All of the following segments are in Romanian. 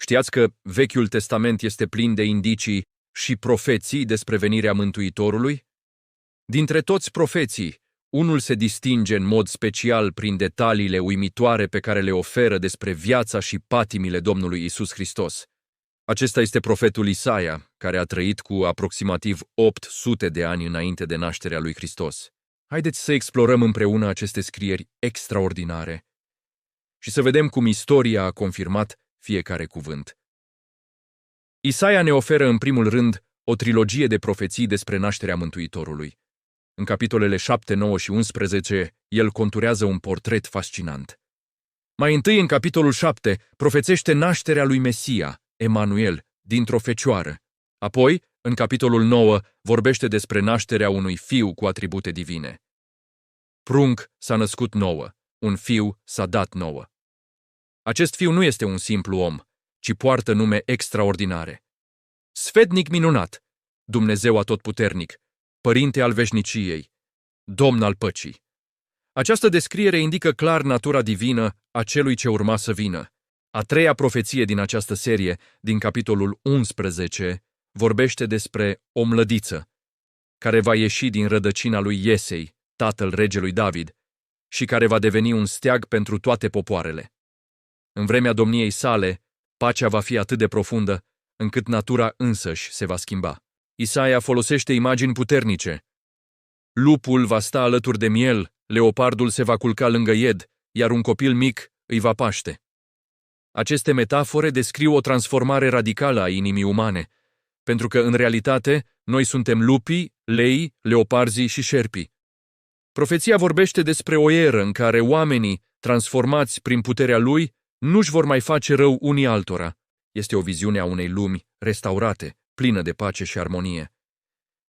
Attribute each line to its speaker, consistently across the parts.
Speaker 1: Știați că Vechiul Testament este plin de indicii și profeții despre venirea Mântuitorului? Dintre toți profeții, unul se distinge în mod special prin detaliile uimitoare pe care le oferă despre viața și patimile Domnului Isus Hristos. Acesta este profetul Isaia, care a trăit cu aproximativ 800 de ani înainte de nașterea lui Hristos. Haideți să explorăm împreună aceste scrieri extraordinare și să vedem cum istoria a confirmat fiecare cuvânt. Isaia ne oferă în primul rând o trilogie de profeții despre nașterea Mântuitorului. În capitolele 7, 9 și 11, el conturează un portret fascinant. Mai întâi, în capitolul 7, profețește nașterea lui Mesia, Emanuel, dintr-o fecioară. Apoi, în capitolul 9, vorbește despre nașterea unui fiu cu atribute divine. Prunc s-a născut nouă, un fiu s-a dat nouă. Acest fiu nu este un simplu om, ci poartă nume extraordinare. Sfetnic minunat, Dumnezeu atotputernic, Părinte al veșniciei, Domn al păcii. Această descriere indică clar natura divină a celui ce urma să vină. A treia profeție din această serie, din capitolul 11, vorbește despre o mlădiță, care va ieși din rădăcina lui Iesei, tatăl regelui David, și care va deveni un steag pentru toate popoarele. În vremea domniei sale, pacea va fi atât de profundă, încât natura însăși se va schimba. Isaia folosește imagini puternice. Lupul va sta alături de miel, leopardul se va culca lângă ied, iar un copil mic îi va paște. Aceste metafore descriu o transformare radicală a inimii umane, pentru că, în realitate, noi suntem lupii, leii, leoparzii și șerpii. Profeția vorbește despre o eră în care oamenii, transformați prin puterea lui, nu-și vor mai face rău unii altora. Este o viziune a unei lumi restaurate, plină de pace și armonie.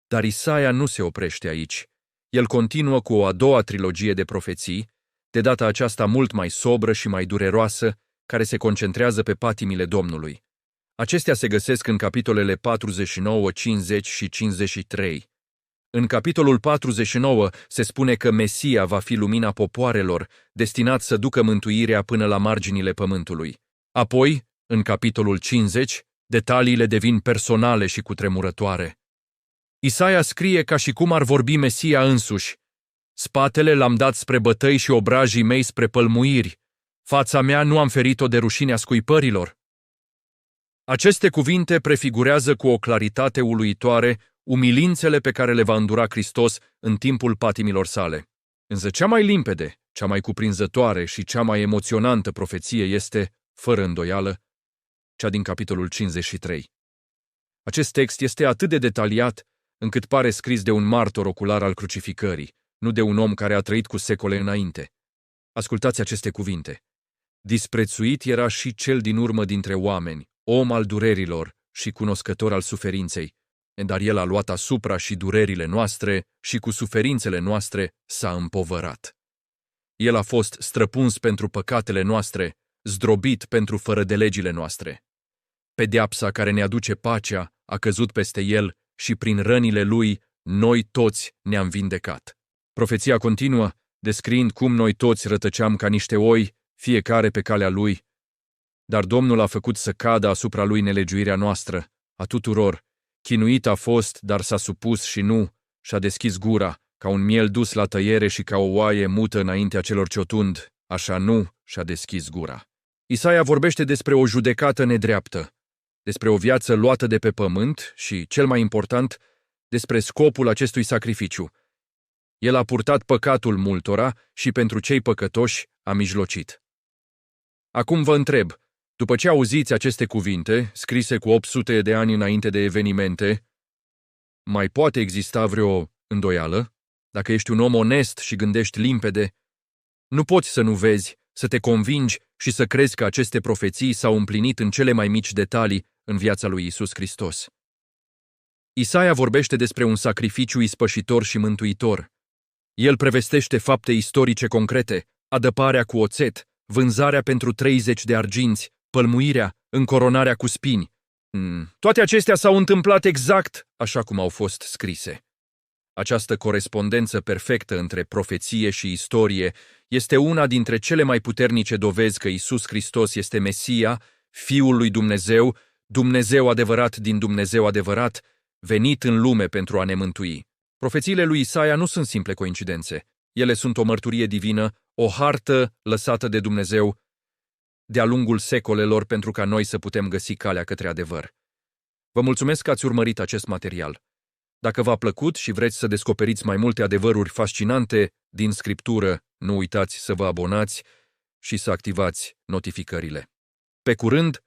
Speaker 1: Dar Isaia nu se oprește aici. El continuă cu o a doua trilogie de profeții, de data aceasta mult mai sobră și mai dureroasă, care se concentrează pe patimile Domnului. Acestea se găsesc în capitolele 49, 50 și 53. În capitolul 49 se spune că Mesia va fi lumina popoarelor, destinat să ducă mântuirea până la marginile pământului. Apoi, în capitolul 50, detaliile devin personale și cutremurătoare. Isaia scrie ca și cum ar vorbi Mesia însuși. Spatele l-am dat spre bătăi și obrajii mei spre pălmuiri. Fața mea nu am ferit-o de rușinea scuipărilor. Aceste cuvinte prefigurează cu o claritate uluitoare umilințele pe care le va îndura Hristos în timpul patimilor sale. Însă cea mai limpede, cea mai cuprinzătoare și cea mai emoționantă profeție este, fără îndoială, cea din capitolul 53. Acest text este atât de detaliat încât pare scris de un martor ocular al crucificării, nu de un om care a trăit cu secole înainte. Ascultați aceste cuvinte. Disprețuit era și cel din urmă dintre oameni, om al durerilor și cunoscător al suferinței, dar el a luat asupra și durerile noastre și cu suferințele noastre s-a împovărat. El a fost străpuns pentru păcatele noastre, zdrobit pentru fără de legile noastre. Pedeapsa care ne aduce pacea a căzut peste el și prin rănile lui noi toți ne-am vindecat. Profeția continuă, descriind cum noi toți rătăceam ca niște oi, fiecare pe calea lui, dar Domnul a făcut să cadă asupra lui nelegiuirea noastră, a tuturor. Chinuit a fost, dar s-a supus și nu, și-a deschis gura, ca un miel dus la tăiere și ca o oaie mută înaintea celor ce o tund, așa nu și-a deschis gura. Isaia vorbește despre o judecată nedreaptă, despre o viață luată de pe pământ și, cel mai important, despre scopul acestui sacrificiu. El a purtat păcatul multora și pentru cei păcătoși a mijlocit. Acum vă întreb, după ce auziți aceste cuvinte, scrise cu 800 de ani înainte de evenimente, mai poate exista vreo îndoială? Dacă ești un om onest și gândești limpede, nu poți să nu vezi, să te convingi și să crezi că aceste profeții s-au împlinit în cele mai mici detalii în viața lui Isus Hristos. Isaia vorbește despre un sacrificiu ispășitor și mântuitor. El prevestește fapte istorice concrete, adăparea cu oțet, vânzarea pentru 30 de arginți, pălmuirea, încoronarea cu spini. Toate acestea s-au întâmplat exact așa cum au fost scrise. Această corespondență perfectă între profeție și istorie este una dintre cele mai puternice dovezi că Isus Hristos este Mesia Fiul lui Dumnezeu, Dumnezeu adevărat din Dumnezeu adevărat, venit în lume pentru a ne mântui. Profețiile lui Isaia nu sunt simple coincidențe. Ele sunt o mărturie divină, o hartă lăsată de Dumnezeu de-a lungul secolelor pentru ca noi să putem găsi calea către adevăr. Vă mulțumesc că ați urmărit acest material. Dacă v-a plăcut și vreți să descoperiți mai multe adevăruri fascinante din Scriptură, nu uitați să vă abonați și să activați notificările. Pe curând!